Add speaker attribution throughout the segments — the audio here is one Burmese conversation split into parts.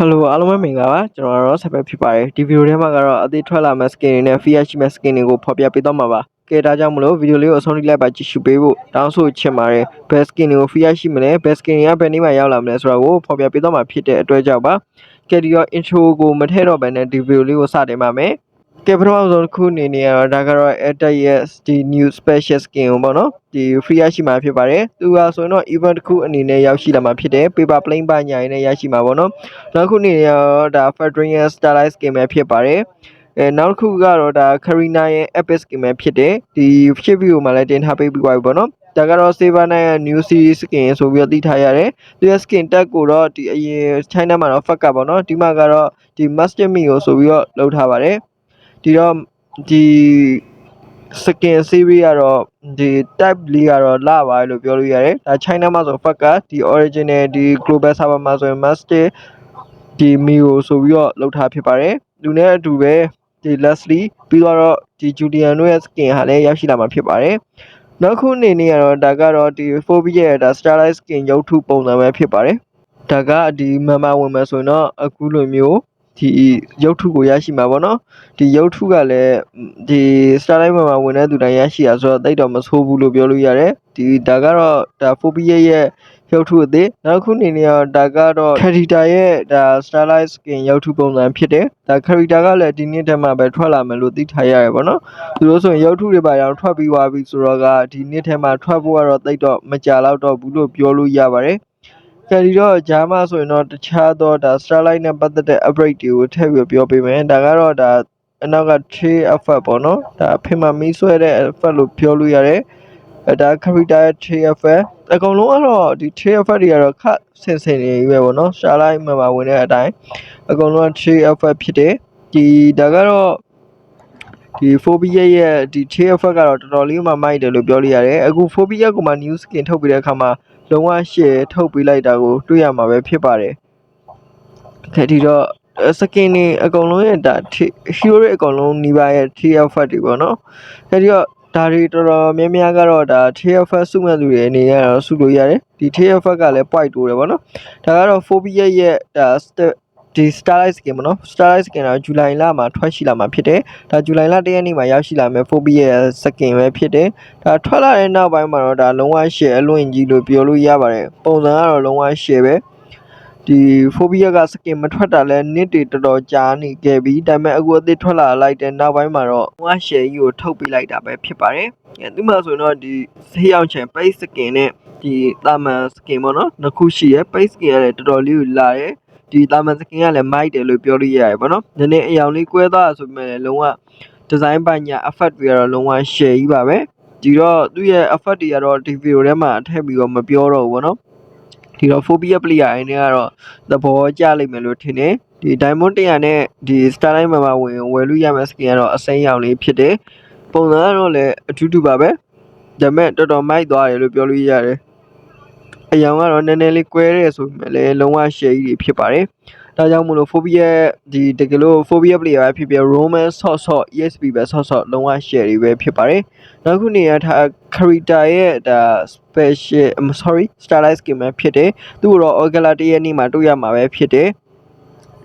Speaker 1: Hello အားလုံးပဲမင်္ဂလာပါကျွန်တော်တော့ဆက်ပဲဖြစ်ပါတယ်ဒီဗီဒီယိုထဲမှာကတော့အသေးထွက်လာမယ့် skin တွေနဲ့ feature ရှိမယ့် skin တွေကိုဖော်ပြပေးသွားမှာပါကဲဒါကြောင့်မလို့ဗီဒီယိုလေးကိုအဆုံးထိလိုက်ပါကြည့်ရှုပေးဖို့တောင်းဆိုချင်ပါတယ်ဘယ် skin တွေကို feature ရှိမလဲဘယ် skin တွေကဘယ်နေ့မှရောက်လာမလဲဆိုတာကိုဖော်ပြပေးသွားမှာဖြစ်တဲ့အတွက်ကြောင့်ပါကဲဒီတော့ intro ကိုမထည့်တော့ဘဲနဲ့ဒီဗီဒီယိုလေးကိုစတင်ပါမယ်ကဲပထမဆုံးတစ်ခုအနေနဲ့ဒါကတော့ Airtel ရဲ့ဒီ new special skin ကိုပေါ့နော်ဒီ free ရရှိမှာဖြစ်ပါတယ်သူကဆိုရင်တော့ event တစ်ခုအနေနဲ့ရောက်ရှိလာမှာဖြစ်တယ် paper plane ပါညာရင်းနဲ့ရရှိမှာပေါ့နော်နောက်တစ်ခုအနေနဲ့ဒါ Fedrian Starlight skin ပဲဖြစ်ပါတယ်နောက်တစ်ခုကတော့ဒါ Karina ရဲ့ epic skin ပဲဖြစ်တယ်ဒီ ship view မှာလည်းတင်ထားပေးပြီးပါပြီပေါ့နော်ဒါကတော့ Saber နဲ့ new series skin ဆိုပြီးတော့သိထားရတယ်သူရဲ့ skin tag ကိုတော့ဒီအရင် China မှာတော့ fuck ကပေါ့နော်ဒီမှာကတော့ဒီ master me ကိုဆိုပြီးတော့လုပ်ထားပါတယ်ဒီတော့ဒီ skin series ကတော့ဒီ type လေးကတော့လာပါတယ်လို့ပြောလို့ရတယ်ဒါ China မှာဆို fuck ကဒီ original ဒီ global server မှာဆိုရင် master ဒီမီကိုဆိုပြီးတော့လောက်ထားဖြစ်ပါတယ်လူနဲ့အတူပဲဒီ Leslie ပြီးတော့ဒီ Julian တို့ရဲ့ skin ဟာလည်းရောက်ရှိလာမှာဖြစ်ပါတယ်နောက်ခုအနေနဲ့ကတော့ဒါကတော့ဒီ Phobia ရဲ့ဒါ Starlight skin ရုပ်ထုပုံစံပဲဖြစ်ပါတယ်ဒါကဒီမမဝင်မယ်ဆိုရင်တော့အခုလိုမျိုးဒီရုပ်ထုကိုရရှိမှာပေါ့နော်ဒီရုပ်ထုကလည်းဒီ Starlight မှာဝင်တဲ့သူတိုင်းရရှိတာဆိုတော့တိတ်တော့မဆိုးဘူးလို့ပြောလို့ရတယ်ဒီဒါကတော့ဒါ Phobia ရဲ့ရုပ်ထုအသေးနောက်ခုအနေနဲ့ဒါကတော့ Character ရဲ့ဒါ Starlight skin ရုပ်ထုပုံစံဖြစ်တယ်ဒါ Character ကလည်းဒီနေ့တည်းမှာပဲထွက်လာမယ်လို့သိထားရတယ်ပေါ့နော်သူတို့ဆိုရင်ရုပ်ထုတွေပါအောင်ထွက်ပြီးသွားပြီဆိုတော့ကဒီနေ့တည်းမှာထွက်ဖို့ကတော့တိတ်တော့မကြာတော့ဘူးလို့ပြောလို့ရပါတယ်ကဲဒီတော့ဂျာမဆိုရင်တော့တခြားတော့ဒါ Starlight နဲ့ပတ်သက်တဲ့ upgrade တွေကိုထည့်ပြီးပြောပေးမယ်ဒါကတော့ဒါအနောက်က tree effect ပေါ့နော်ဒါဖင်မမီးဆွဲတဲ့ effect လို့ပြောလို့ရတယ်ဒါ character ရဲ့ tree effect အကုန်လုံးကတော့ဒီ tree effect တွေကတော့ခက်ဆင်ဆင်နေပဲပေါ့နော် Starlight မှာဝင်တဲ့အတိုင်းအကုန်လုံး tree effect ဖြစ်တယ်ဒီဒါကတော့ဒီ Phobia ရဲ့ဒီ tree effect ကတော့တော်တော်လေးမှမိုက်တယ်လို့ပြောလို့ရတယ်အခု Phobia ကမှ new skin ထုတ်ပြီးတဲ့အခါမှာလုံးဝ share ထုတ်ပေးလိုက်တာကိုတွေ့ရမှာပဲဖြစ်ပါတယ်ခဲဒီတော့ skin တွေအကုန်လုံးရဲ့ဒါ hero တွေအကုန်လုံးနီးပါးရဲ့ tree effect တွေပေါ့နော်ခဲဒီတော့ဒါတွေတော်တော်များများကတော့ဒါ tree effect စုမဲ့သူတွေအနေနဲ့တော့စုလို့ရတယ်ဒီ tree effect ကလည်း point တိုးတယ်ပေါ့နော်ဒါကတော့ Phobia ရဲ့ဒါဒီ Starlight skin ပေါ့နော် Starlight skin ကဇူလိုင်လမှာထွက်ရှိလာမှာဖြစ်တယ်ဒါဇူလိုင်လ1ရက်နေ့မှာရောက်ရှိလာမယ် Phobia ရဲ့ skin ပဲဖြစ်တယ်ဒါထွက်လာတဲ့နောက်ပိုင်းမှာတော့ဒါလုံးဝ share အလွင့်ကြီးလို့ပြောလို့ရပါတယ်ပုံစံကတော့လုံးဝ share ပဲဒီ Phobia က skin မထွက်တာလဲနှစ်တွေတော်တော်ကြာနေခဲ့ပြီဒါပေမဲ့အခုအသစ်ထွက်လာလိုက်တဲ့နောက်ပိုင်းမှာတော့လုံးဝ share ကြီးကိုထုတ်ပေးလိုက်တာပဲဖြစ်ပါတယ်ဒီမှာဆိုရင်တော့ဒီဆေးရောင်ချန် base skin နဲ့ဒီတာမန် skin ပေါ့နော်နှစ်ခုရှိရယ် base skin ကလည်းတော်တော်လေးကိုလာတယ်ဒီတာမန် skin ကလည်းမိုက်တယ်လို့ပြောလို့ရတယ်ပေါ့နော်နည်းနည်းအယောင်လေးကွဲသွားဆိုပေမဲ့လည်းလုံးဝ design ပညာ effect တွေကတော့လုံးဝ share ကြီးပါပဲဒီတော့သူ့ရဲ့ effect တွေကတော့ဒီ video ထဲမှာထည့်ပြီးတော့မပြောတော့ဘူးပေါ့နော်ဒီတော့ Phobia player အနေနဲ့ကတော့သဘောကျလိမ့်မယ်လို့ထင်တယ်ဒီ diamond 100နဲ့ဒီ starlight မှာဝင်ဝယ်လို့ရမယ့် skin ကတော့အစိမ်းရောင်လေးဖြစ်တယ်ပုံစံကတော့လည်းအထူးတူပါပဲဒါပေမဲ့တော်တော်မိုက်သွားတယ်လို့ပြောလို့ရတယ်အယောင်ကတော့နည်းနည်းလေးကွဲတယ်ဆိုပေမဲ့လည်းလုံးဝ share ကြီးဖြစ်ပါတယ်ဒါကြောင့်မို့လို့ Phobia ဒီတကယ်လို့ Phobia player ပဲဖြစ်ဖြစ် Roman sort ESP ပဲ sort လုံးဝ share တွေပဲဖြစ်ပါတယ်နောက်ခုနေရထား character ရဲ့ဒါ special Starlight skin ပဲဖြစ်တယ်သူ့တော့ August 1ရက်နေ့မှာတွေ့ရမှာပဲဖြစ်တယ်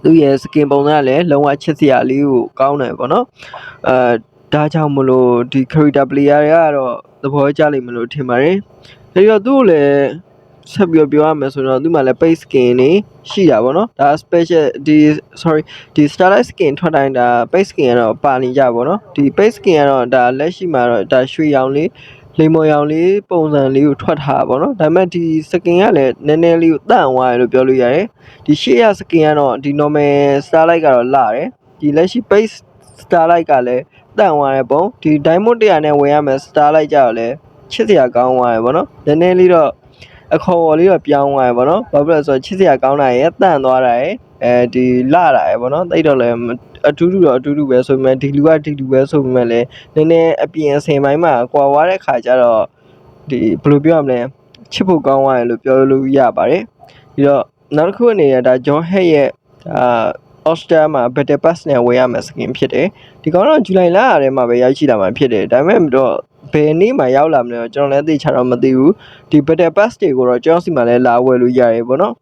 Speaker 1: သူရဲ့ skin ပုံစံကလည်းလုံးဝချစ်စရာလေးကိုကောင်းတယ်ပေါ့နော်ဒါကြောင့်မလို့ဒီ character player တွေကတော့သဘောကျလိမ့်မယ်လို့ထင်ပါတယ်ဒါကြောင့်သူ့ကိုလည်းဆက်ပြီးပြောရမယ်ဆိုတော့သူ့မှာလည်း base skin နေရှိတာပေါ့နော်ဒါ special ဒီ ဒီ Starlight skin ထွက်တိုင်းဒါ base skin ကတော့ပါနေကြပေါ့နော်ဒီ base skin ကတော့ဒါလက်ရှိမှာတော့ဒါရွှေရောင်လေးလိမ္မော်ရောင်လေးပုံစံလေးကိုထွက်ထားပါတော့ဒါပေမဲ့ဒီ skin ကလည်းနည်းနည်းလေးကိုတန့်သွားတယ်လို့ပြောလို့ရတယ်ဒီရှေ့ရ skin ကတော့ဒီ normal Starlight ကတော့လာတယ်ဒီလက်ရှိ base Starlight ကလည်းတန့်သွားတယ်ပုံဒီ diamond 100နဲ့ဝင်ရမယ် Starlight ကြတော့လည်းချစ်စရာကောင်းသွားတယ်ပေါ့နော်နည်းနည်းလေးတော့အခေါ်အဝေါ်လေးတော့ပြောင်းသွားတယ်ပေါ့နော်ဘာဖြစ်လဲဆိုတော့ချစ်စရာကောင်းတာရဲ့တန့်သွားတာရဲ့ဒီလာတာရဲ့ပေါ့နော်တိတ်တော့လည်းအတူတူပဲဆိုပေမဲ့ဒီလူကဒီလူပဲဆိုပေမဲ့လည်းနည်းနည်းအပြင်အစင်ပိုင်းမှာကွာွားတဲ့ခါကျတော့ဒီဘယ်လိုပြောရမလဲချစ်ဖို့ကောင်းသွားတယ်လို့ပြောလို့ရပါတယ်ပြီးတော့နောက်တစ်ခုအနေနဲ့ဒါ John Head ရဲ့All-Star မှာ Battle Pass နဲ့ဝယ်ရမယ့် skin ဖြစ်တယ်ဒီကောင်တော့ဇူလိုင်လထဲမှာပဲရောက်ရှိလာမှာဖြစ်တယ်ဒါပေမဲ့တော့ဘယ်နေ့မှရောက်လာမလဲကျွန်တော်လည်းသိချင်တော့မသိဘူးဒီ Battle Pass တွေကိုတော့ကျွန်တော်စီမှာလည်းလာဝယ်လို့ရတယ်ပေါ့နော်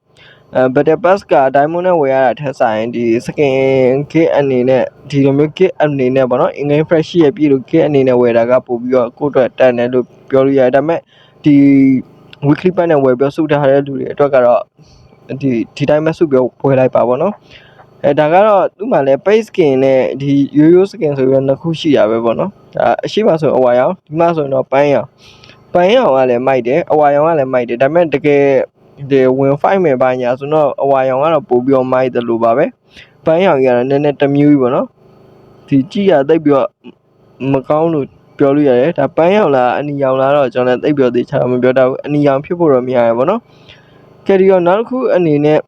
Speaker 1: battle pass က diamond နဲ့ဝယ်ရတာထက်ဆိုင်ဒီ skin kit အနေနဲ့ဒီလိုမျိုး kit အနေနဲ့ပေါ့နော် in-game fresh ရဲ့ပြည်လို့ kit အနေနဲ့ဝယ်တာကပို့ပြီးတော့ကိုယ့်အတွက်တန်တယ်လို့ပြောလို့ရတယ်ဒါပေမဲ့ဒီ weekly pass နဲ့ဝယ်ပြီးစုထားတဲ့လူတွေအတွက်ကတော့ဒီတိုင်းပဲစုပြီးဝယ်လိုက်ပါပေါ့နော်ဒါကတော့သူ့မှာလည်း base skin နဲ့ဒီရိုးရိုး skin ဆိုပြီးတော့နှစ်ခုရှိတာပဲပေါ့နော်ဒါအရှိမဆိုအဝါရောင်ဒီမှာဆိုရင်တော့ပန်းရောင်ကလည်းမိုက်တယ်အဝါရောင်ကလည်းမိုက်တယ်ဒါပေမဲ့တကယ်ဒီဝင် fight မယ်ပါညာဆိုတော့အဝါရောင်ကတော့ပို့ပြီးတော့မိုက်တယ်လို့ပါပဲပန်းရောင်ကြီးကတော့နည်းနည်းတမျိုးကြီးပေါ့နော်ဒီကြည့်ရသိပ်ပြီးတော့မကောင်းလို့ပြောလို့ရတယ်ဒါပန်းရောင်လားအနီရောင်လားတော့ကျွန်တော်လည်းသိပ်ပြောသေးချာမပြောတတ်ဘူးအနီရောင်ဖြစ်ဖို့တော့မရရပေါ့နော်ကဲဒီတော့နောက်တစ်ခုအနေနဲ့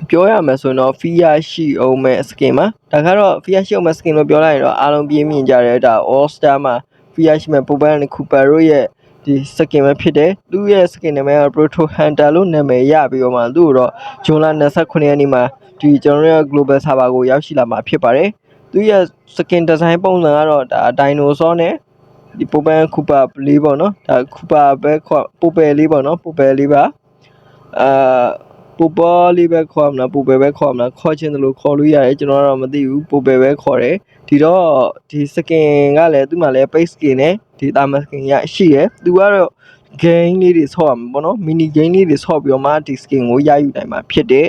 Speaker 1: ပြောရမယ်ဆိုရင်တော့ fear ရှိအောင်မဲ့ skin မှာဒါကတော့ fear ရှိအောင်မဲ့ skin လို့ပြောလိုက်ရင်တော့အားလုံးပြင်းမြင်ကြတယ်ဒါ all star မှာ fear ရှိမဲ့ Boban နဲ့ Cooper တို့ရဲ့ဒီ skin ပဲဖြစ်တယ်သူ့ရဲ့ skin နာမည်က Proto Hunter လို့နာမည်ရပြီးတော့မှသူ့ကိုတော့ဇွန်လ29ရက်နေ့မှာဒီကျွန်တော်တို့ရဲ့ global server ကိုရောက်ရှိလာမှာဖြစ်ပါတယ်သူရဲ့ skin design ပုံစံကတော့ဒါ dinosaur နဲ့ဒီ Boban Cooper လေးပေါ့နော်ဒါ Cooper ပဲခေါ် Popper လေးပေါ့နော် Popper လေးပါပူပေါ်လေးပဲခေါ်မလားပူပဲခေါ်မလားခေါ်ချင်းတယ်လို့ခေါ်လို့ရတယ်ကျွန်တော်တော့မသိဘူးပူပဲခေါ်တယ်ဒီတော့ဒီ skin ကလည်းသူ့မှာလည်း base skin နဲ့ဒီ thermal skin ရရှိရယ်သူကတော့ game လေးတွေဆော့ရမှာပေါ့နော် mini game လေးတွေဆော့ပြီးတော့မှဒီ skin ကိုရယူနိုင်မှာဖြစ်တယ်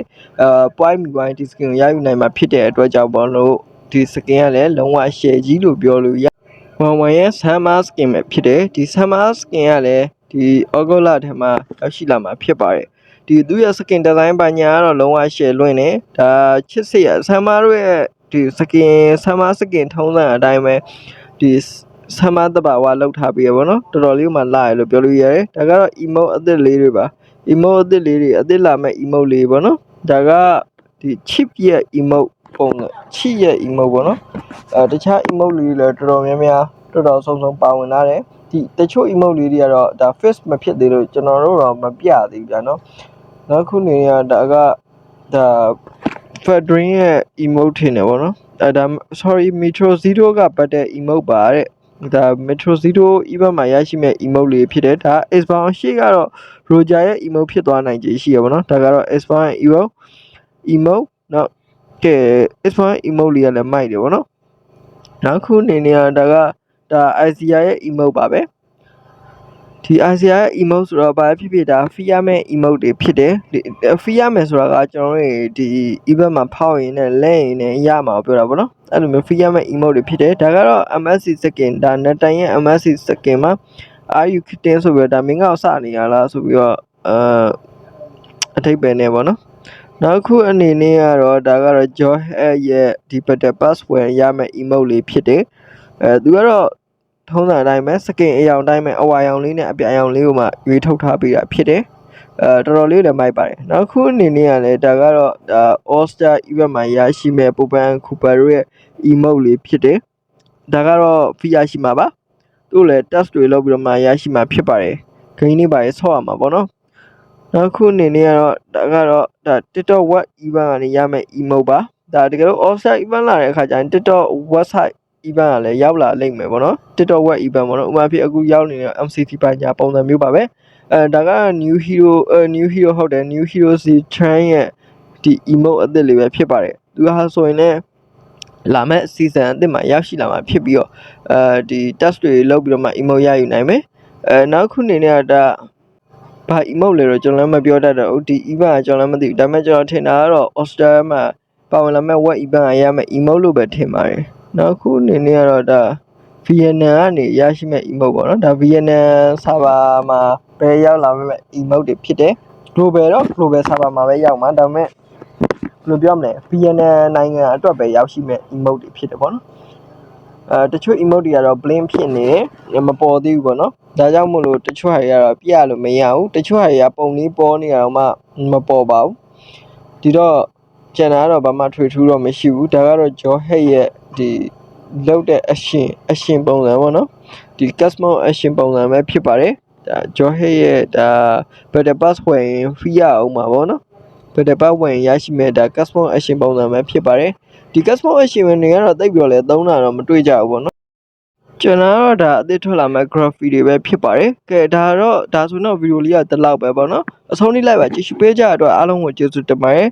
Speaker 1: point မီပိုင်းဒီ skin ကိုရယူနိုင်မှာဖြစ်တဲ့အတွက်ကြောင့်ပေါ့လို့ဒီ skin ကလည်းလုံးဝ share ကြီးလို့ပြောလို့ရ1ရဲ့ summer skin ပဲဖြစ်တယ်ဒီ summer skin ကလည်းဒီဩဂုတ်လထဲမှာရောက်ရှိလာမှာဖြစ်ပါတယ်ဒီသူရဲ့ skin design ဘာညာကတော့လုံးဝ share လွင့်နေဒါချစ်စရာဆမ်မာတို့ရဲ့ဒီ summer skin ထုံးစံအတိုင်းပဲဒီ summer တဘာဝလောက်ထားပြီးရပါတော့တော်တော်လေးမှလာရလို့ပြောလို့ရတယ်ဒါကတော့ emote အသစ်လေးတွေပါ emote အသစ်လေးတွေအသစ်လာမဲ့ emote လေးပေါ့နော်ဒါကဒီ chip ရဲ့ emote ပုံစံ chip ရဲ့ emote ပေါ့နော်တခြား emote လေးတွေလည်းတော်တော်များများတော်တော်ဆုံးပါဝင်လာတယ်ဒီတချို့ emote လေးတွေကတော့ဒါ face မဖြစ်သေးလို့ကျွန်တော်တို့တော့မပြသေးဘူးဗျာနော်နောက်ခုနေရဒါကဒါ Fedrin ရဲ့ emote ထင်တယ်ဗောနော်ဒါ sorry Metro Zero ကပတ်တဲ့ emote ပါတဲ့ဒါ Metro Zero event မှာရရှိမဲ့ emote လေးဖြစ်တယ်ဒါ Xbox ရှေ့ကတော့ Roger ရဲ့ emote ဖြစ်သွားနိုင်ခြေရှိရဗောနော်ဒါကတော့ Xbox ရဲ့ emote နောက်ကဲ Xbox ရဲ့ emote လေးကလည်းမိုက်တယ်ဗောနော်နောက်ခုနေနေရဒါကဒါ ICR ရဲ့ emote ပါပဲဒီ ICR ရဲ့ emote ဆိုတော့ဘာဖြစ်ဖြစ်ဒါ fear မဲ့ emote တွေဖြစ်တယ် fear မဲ့ဆိုတာကကျွန်တော်တို့ဒီ event မှာဖောက်ရင်နဲ့လဲရင်နဲ့ရမှာပြောတာဗောနော်အဲ့လိုမျိုး fear မဲ့ emote တွေဖြစ်တယ်ဒါကတော့ MSC skin ဒါ net တိုင်ရဲ့ MSC skin မှာ are you kidding ဆိုပြီးတော့ဒါမင်းကောက်စနေရလားဆိုပြီးတော့အထိပ္ပယ်နေဗောနော်နောက်ခုအနေနဲ့ကတော့ဒါကတော့ Joy ရဲ့ဒီ battle pass ဝင်ရမဲ့ emote လေးဖြစ်တယ်သူကတော့ထုံးစံအတိုင်းပဲ skin အရောင်တိုင်းပဲအဝါရောင်လေးနဲ့အပြာရောင်လေးကိုမှရွေးထုတ်ထားပေးတာဖြစ်တယ်တော်တော်လေးလည်းမိုက်ပါတယ်နောက်ခုအနေနဲ့ကလည်းဒါကတော့ဒါ All Star event မှာရရှိမဲ့ Boban Cooper ရဲ့ emote လေးဖြစ်တယ်ဒါကတော့ fear ရှိမှာပါသူ့လည်း test တွေလုပ်ပြီးတော့မှရရှိမှာဖြစ်ပါတယ်ဂိမ်းလေးပါရေးဆော့ရမှာပေါ့နော်နောက်ခုအနေနဲ့ကတော့ဒါကတော့ဒါ TikTok web event ကနေရမယ့် emote ပါဒါတကယ်လို့ offsite event လာတဲ့အခါကျရင် TikTok website event ကလည်းရောက်လာလိမ့်မယ်ပေါ့နော် TikTok web event ပေါ့နော်ဥပမာဖြစ်အခုရောက်နေတဲ့ MCT ပါညာပုံစံမျိုးပါပဲဒါက new hero ဟုတ်တယ် new hero Z Chan ရဲ့ဒီ emote အသစ်လေးပဲဖြစ်ပါတယ်သူကဆိုရင်လည်းလာမဲ့ season အသစ်မှာရောက်ရှိလာမှာဖြစ်ပြီးတော့ဒီ test တွေလုပ်ပြီးတော့မှ emote ရယူနိုင်မယ်နောက်ခုအနေနဲ့ဒါဘာ emote လဲတော့ကျွန်တော်လည်းမပြောတတ်တော့ဒီ event ကကျွန်တော်လည်းမသိဘူးဒါပေမဲ့ကျွန်တော်ထင်တာကတော့ Australia မှာပါဝင်လာမဲ့ web event ကရမယ့် emote လို့ပဲထင်ပါတယ်နောက်ခုအနေနဲ့ကတော့ဒါ Vietnam ကနေရရှိမဲ့ emote ပေါ့နော်ဒါ Vietnam server မှာပဲရောက်လာမဲ့ emote တွေဖြစ်တယ် global server မှာပဲရောက်မှာဒါပေမဲ့ဘယ်လိုပြောမလဲ Vietnam နိုင်ငံအတွက်ပဲရောက်ရှိမဲ့ emote တွေဖြစ်တယ်ပေါ့နော်တချို့ emote တွေကတော့ blink ဖြစ်နေတယ်မပေါ်သေးဘူးပေါ့နော်ဒါကြောင့်မို့လို့တချို့ဟာတွေကတော့ပြလို့မရဘူးတချို့ဟာတွေကပုံလေးပေါ်နေတာတော့မှမပေါ်ပါဘူးဒီတော့ကျန်တာကတော့ဘာမှထွေထူးတော့မရှိဘူးဒါကတော့ Joy Head ရဲ့ဒီလောက်တဲ့ action ပုံစံပေါ့နော်ဒီ custom action ပုံစံပဲဖြစ်ပါတယ်ဒါ Joy Head ရဲ့ဒါ battle pass ဝင် free ရအောင်ပါပေါ့နော် battle pass ဝင်ရရှိမဲ့ဒါ custom action ပုံစံပဲဖြစ်ပါတယ်ဒီ custom action ဝင်တွေကတော့တိတ်ပြောလဲသုံးတာတော့မတွေ့ကြဘူးပေါ့နော် ကျွန်တော်တော့ဒါအသစ်ထွက်လာမဲ့ graphic တွေပဲဖြစ်ပါတယ်ကဲဒါဆိုတော့ဗီဒီယိုလေးကဒီလောက်ပဲပေါ့နော်အဆုံးထိလိုက်ပါကြည့်ရှုပေးကြတဲ့အတွက်အားလုံးကိုကျေးဇူးတင်ပါတယ်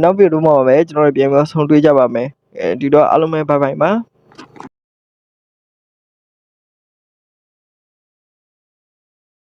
Speaker 1: နောက်ဗီဒီယိုမှာပဲကျွန်တော်တို့ပြန်ပြီးဆုံးတွေ့ကြပါမယ်ဒီတော့အားလုံးပဲဘိုင်ဘိုင်ပါ